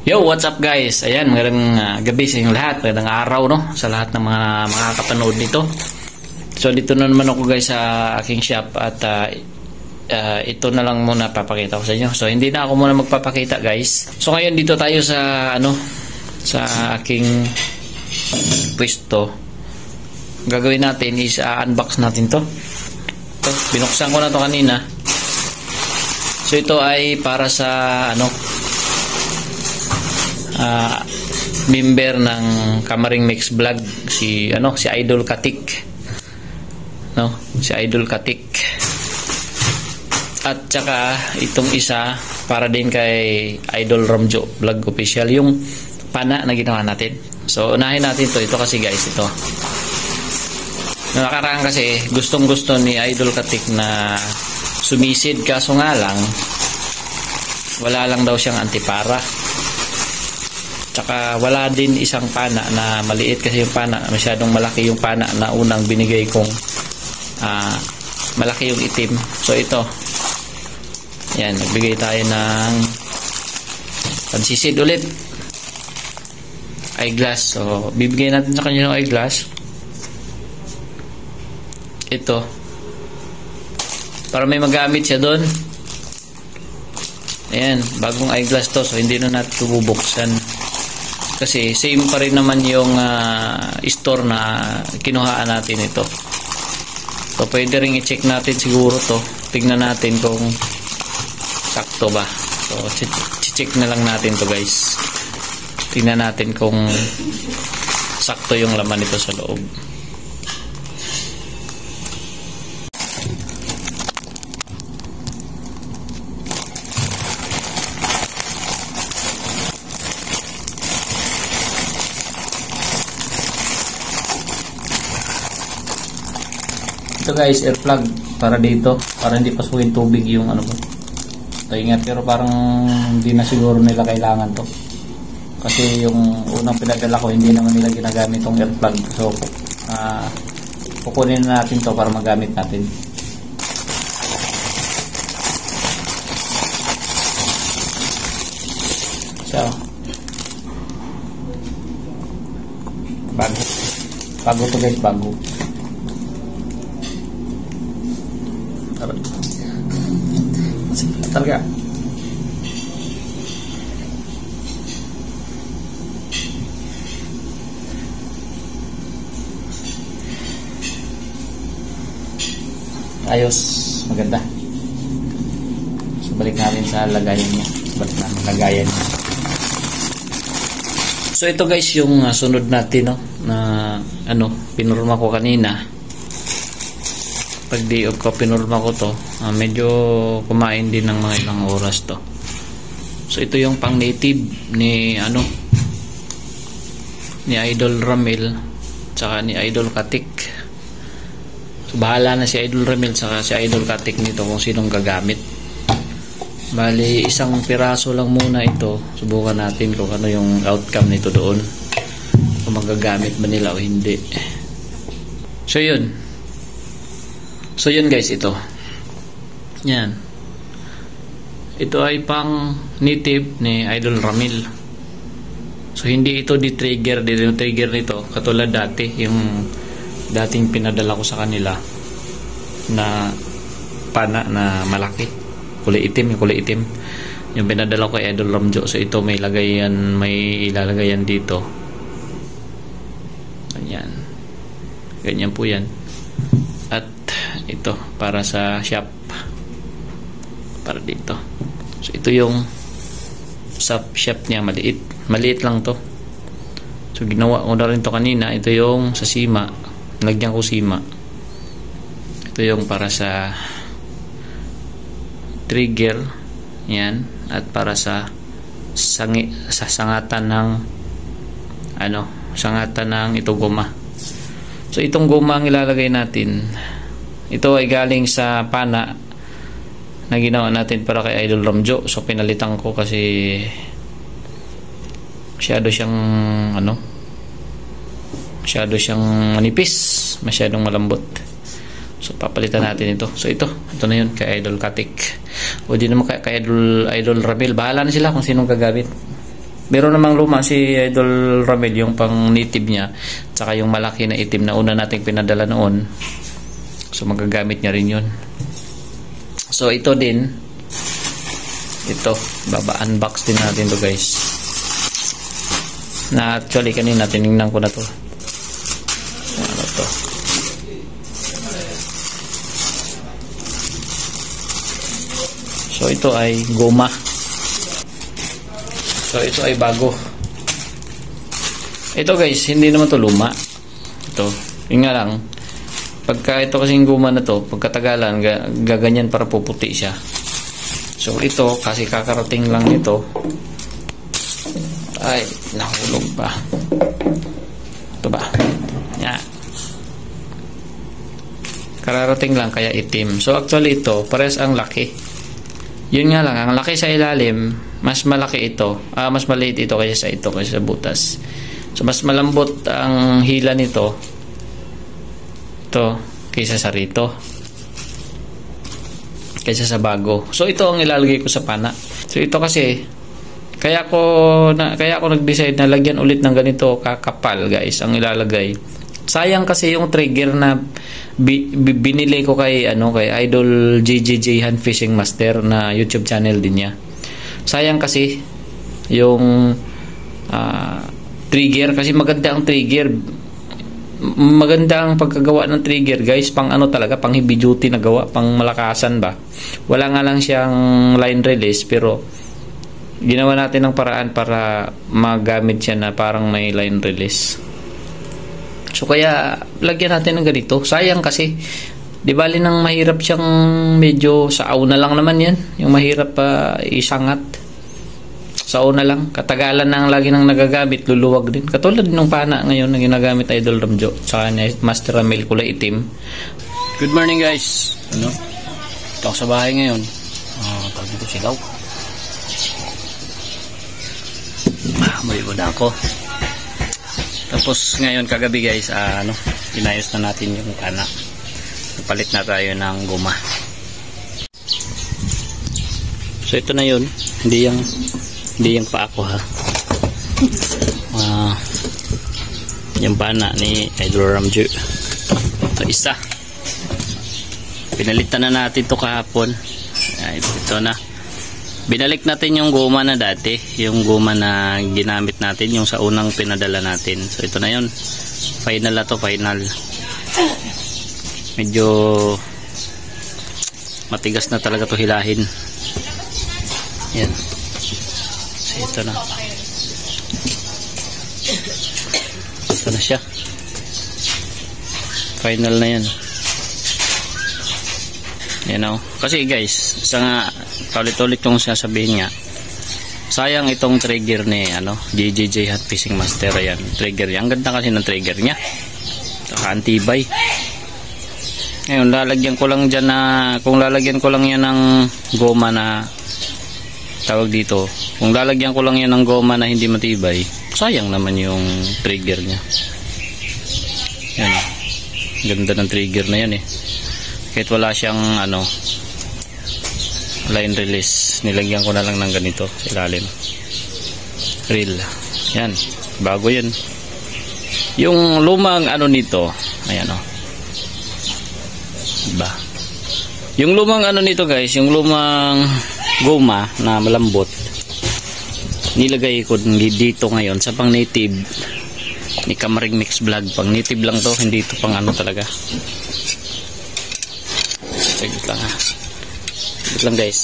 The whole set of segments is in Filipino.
Yo, what's up guys? Ayan, magandang gabi sa inyong lahat. Magandang araw, no? Sa lahat ng mga makakapanood nito. So, dito na naman ako guys sa aking shop. At ito na lang muna papakita ko sa inyo. So, hindi na ako muna magpapakita guys. So, ngayon dito tayo sa, sa aking pwesto. Gagawin natin is unbox natin to. Ito, binuksan ko na to kanina. So, ito ay para sa, member ng Kamaring Mix Vlog, si Idol Katik, si Idol Katik. At saka itong isa para din kay Idol Romjo Vlog Official, yung pana na ginawa natin. So unahin natin ito kasi guys, ito nakaraan kasi gustong gusto ni Idol Katik na sumisid, kaso nga lang wala lang daw siyang antipara. Tsaka wala din isang pana na maliit kasi yung pana, masyadong malaki yung pana na unang binigay kong malaki yung itim. So ito, yan, nagbigay tayo ng pansisid ulit, eyeglass. So bibigay natin sa kanya yung eyeglass, ito, para may magamit siya doon. Ayan, bagong eyeglass to, so hindi na natin bubuksan kasi same pa rin naman yung store na kinuhaan natin ito. So pwede rin i-check natin siguro to, tignan natin kung sakto ba. So check na lang natin to guys, tignan natin kung sakto yung laman nito sa loob. Ito guys, air plug para dito, para hindi pasukin tubig yung ito, ingat, pero parang hindi na siguro nila kailangan to kasi yung unang pinadala ko hindi naman nila ginagamit tong air plug. So kukunin na natin to para magamit natin. So bago to guys, bago. Talaga ayos, maganda. So balik natin sa lagayan niya, So ito guys yung sunod natin, na pinurma ko kanina. Pag day off ko, pinurma ko to, medyo kumain din ng mga ilang oras to. So ito yung pang native ni ni Idol Ramil tsaka ni Idol Katik. So bahala na si Idol Ramil tsaka si Idol Katik nito kung sinong gagamit. Bali isang piraso lang muna ito, subukan natin kung ano yung outcome nito doon, kung magagamit ba nila o hindi. So yun guys, ito yan, ito ay pang native ni Idol Ramil. So hindi ito di-trigger, trigger nito katulad dati, yung dating pinadala ko sa kanila na pana na malaki, kulay itim, yung pinadala ko kay Idol Romjo. So ito may ilalagay yan dito, ganyan po yan. At ito para sa shop, para dito. So ito yung sa shop niya, maliit lang to. So ginawa ko na rin to kanina. Ito yung sa sima, lagyan ko sima. Ito yung para sa trigger, yan, at para sa sangatan ng sangatan ng ito goma. So itong goma ang ilalagay natin, ito ay galing sa pana na ginawa natin para kay Idol Romjo. So pinalitan ko kasi masyado siyang manipis, masyadong malambot. So papalitan natin ito. So ito na yun kay Idol Katik, o di naman kay Idol Ramil. Bahala na sila kung sinong gagamit. Meron namang luma si Idol Ramel, yung pang native niya, tsaka yung malaki na itim na una nating pinadala noon. So magagamit niya rin yun. So ito din, ito baba-unbox din natin to guys, na actually kanina tinignan ko na to. Ano to? So ito ay goma. So ito ay bago. Ito guys, hindi naman to luma. Ito, yun nga lang, pagka ito kasing guma na to, pagkatagalan gaganyan para puputi siya. So ito, kasi kakarating lang nito, ay nahulog pa. Ito ba? Yan. Kararating lang kaya itim. So actually ito, pares ang laki. Yun nga lang, ang laki sa ilalim, mas malaki ito. Mas maliit ito kaysa sa ito, kaysa sa butas. So mas malambot ang hila nito, ito, kaysa sa rito, kaysa sa bago. So ito ang ilalagay ko sa pana. So ito kasi kaya ko nag-decide na lagyan ulit ng ganito kakapal guys ang ilalagay. Sayang kasi yung trigger na binili ko kay Idol JJJ Hand Fishing Master na YouTube channel din niya. Sayang kasi yung trigger, kasi maganda ang trigger. Maganda ang pagkagawa ng trigger guys, pang talaga, pang heavy duty na gawa, pang malakasan ba. Wala nga lang siyang line release, pero ginawa natin ng paraan para magamit siya na parang may line release. So kaya lagyan natin ng ganito. Sayang kasi, di bali nang mahirap siyang medyo saaw na lang naman yan, yung mahirap isangat. Saaw na lang, katagalan na ang lagi nang nagagamit, luluwag din. Katulad ng pana ngayon na ginagamit Idol Ramjo, saka Master Ramel kulay itim. Good morning guys. Ito ako sa bahay ngayon. Tawag dito silaw. May uda ako. Tapos ngayon kagabi guys, inayos na natin yung pana. Napalit na tayo ng guma. So ito na yun. Hindi yung pa ako ha. Yung pana ni Idol Ramjo. Ito isa. Pinalitan na natin to kahapon. Ito na. Binalik natin yung goma na dati, yung goma na ginamit natin, yung sa unang pinadala natin. So ito na yun, final na to, final. Medyo matigas na talaga to hilahin. Yan. So ito na. Ito na siya. Final na yan. Kasi guys, isa nga ulit-ulit yung sasabihin nga, sayang itong trigger ni JJJ Hand Fishing Master. Ayan, trigger yan. Ang ganda kasi ng trigger nya, antibay. Ngayon lalagyan ko lang dyan kung lalagyan ko lang yan ng goma na tawag dito, kung lalagyan ko lang yan ng goma na hindi matibay, sayang naman yung trigger nya. Yan, ganda ng trigger na yan kahit wala siyang line release, nilagyan ko na lang ng ganito sa ilalim, reel. Yan, bago yan. Yung lumang nito, ayan diba? Yung lumang nito guys, yung lumang goma na malambot, nilagay ko dito ngayon sa pang native ni Kamaring Mix Vlog. Pang native lang to, hindi ito pang talaga. Saglit lang saglit lang guys,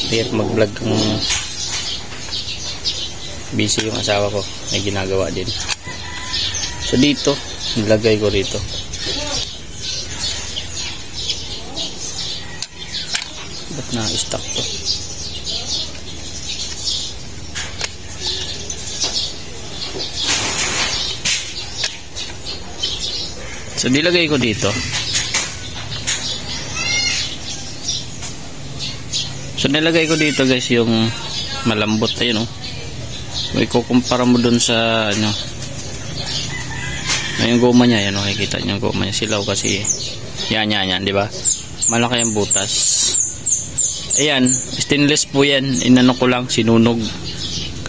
hirap mag vlog kung busy yung asawa ko, may ginagawa din. So dito nilagay ko rito. Ba't na-stuck to? So nilagay ko dito. So nilagay ko dito guys yung malambot, ayun may kukumpara mo dun sa yung goma niya, yan makikita niyo yung goma niya, silaw kasi yan di ba? Malaki ang butas. Ayan, stainless po yan, inano ko lang, sinunog.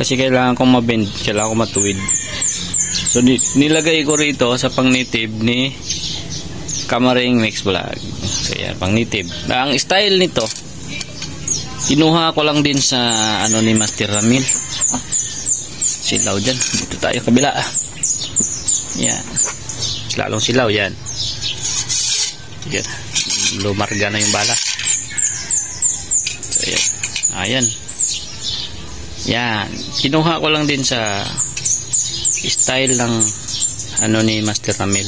Kasi kailangan kong mabend, kailangan kong matuwid. So nilagay ko rito sa pang native ni Kamaring Mix Vlog. So yan, pang native. Ang style nito, kinuha ko lang din sa ano ni Master Ramil. Silaw dyan. Dito tayo kabila. Yan. Lalong silaw yan. Yan. Lumarga na yung bala. So yan. Ayan. Yan. Kinuha ko lang din sa style ng ano ni Master Ramil.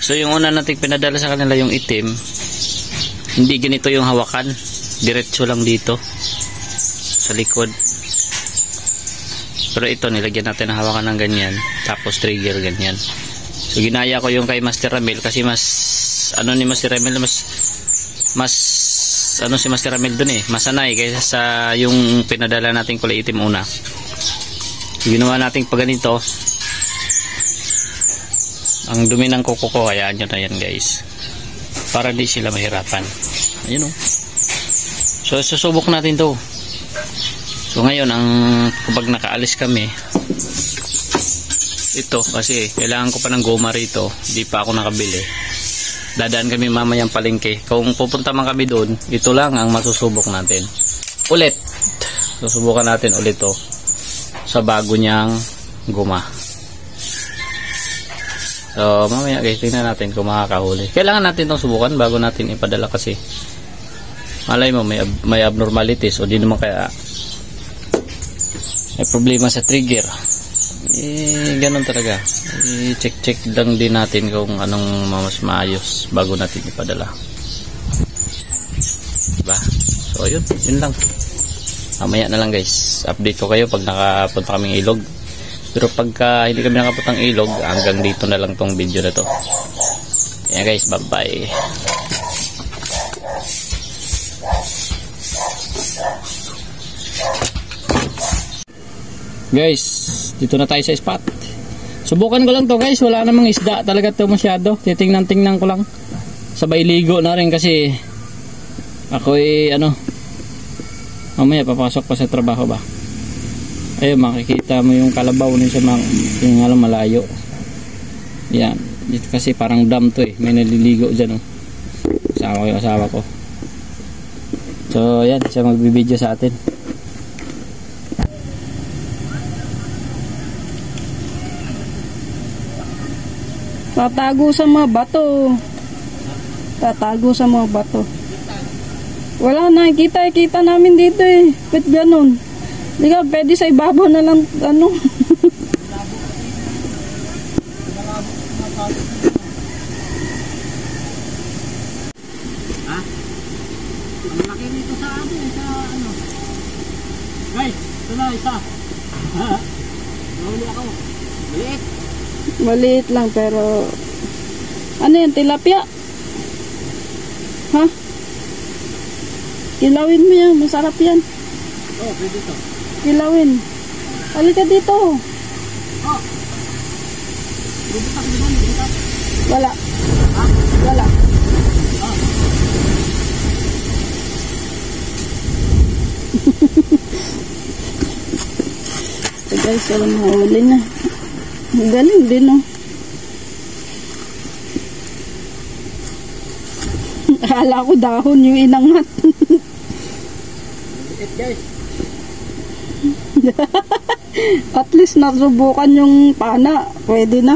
So yung una nating pinadala sa kanila yung itim, hindi ganito yung hawakan, diretso lang dito sa likod. Pero ito nilagyan natin ng hawakan ng ganyan, tapos trigger ganyan. So ginaya ko yung kay Master Ramil kasi mas ano ni Master Ramil, mas ano si Master Ramil dun masanay kaysa sa yung pinadala nating kulay itim una. So, ginawa nating pag ganito. Ang dumi ng kuko ko, hayaan nyo na yan guys, para di sila mahirapan. Ayun o. So susubok natin to. So ngayon kapag nakaalis kami ito, kasi kailangan ko pa ng goma rito, di pa ako nakabili. Dadaan kami mamayang palengke. Kung pupunta man kami doon, ito lang ang masusubok natin ulit. Susubukan natin ulit to sa bago niyang goma. So mamaya guys, tingnan natin kung makakahuli. Kailangan natin itong subukan bago natin ipadala kasi malay mo may abnormalities o di naman kaya may problema sa trigger. Ganun talaga. I-check lang din natin kung anong mas maayos bago natin ipadala. Diba? So yun lang. Mamaya na lang guys, update ko kayo pag nakapunta kaming ilog. Pero pagka hindi kami nakapuntang ilog, hanggang dito na lang tong video na to. Yan guys, bye bye. Guys, dito na tayo sa spot. Subukan ko lang to guys, wala namang isda talaga to masyado. Titingnan ko lang. Sabay ligo na rin kasi ako mamaya papasok pa sa trabaho ba. Ayun, makikita mo yung kalabaw nun sa yung alam malayo. Yan, dito kasi parang dam to may naliligo dyan kasama ko yung asawa ko. So yan, siya magbibideo sa atin. Tatago sa mga bato. Tatago sa mga bato. Wala na, kita namin dito Ba't ganun? Hindi ka, pwede sa ibabaw na lang, Ha? Ang laki nito sa Guys, ito na isa. Nahuli ako. Maliit. Maliit lang, pero ano yan, tilapia? Ha? Kilawin mo yan, masarap yan. Oh, pwede ito. Kilawin. Halika dito. Oh. Bubutak naman, bubutak. Wala. Ha? Wala. Oh. So guys, walang mahuli na. Galing din Akala ko dahon yung inangat. Guys. At least nasubukan yung pana. Pwede na.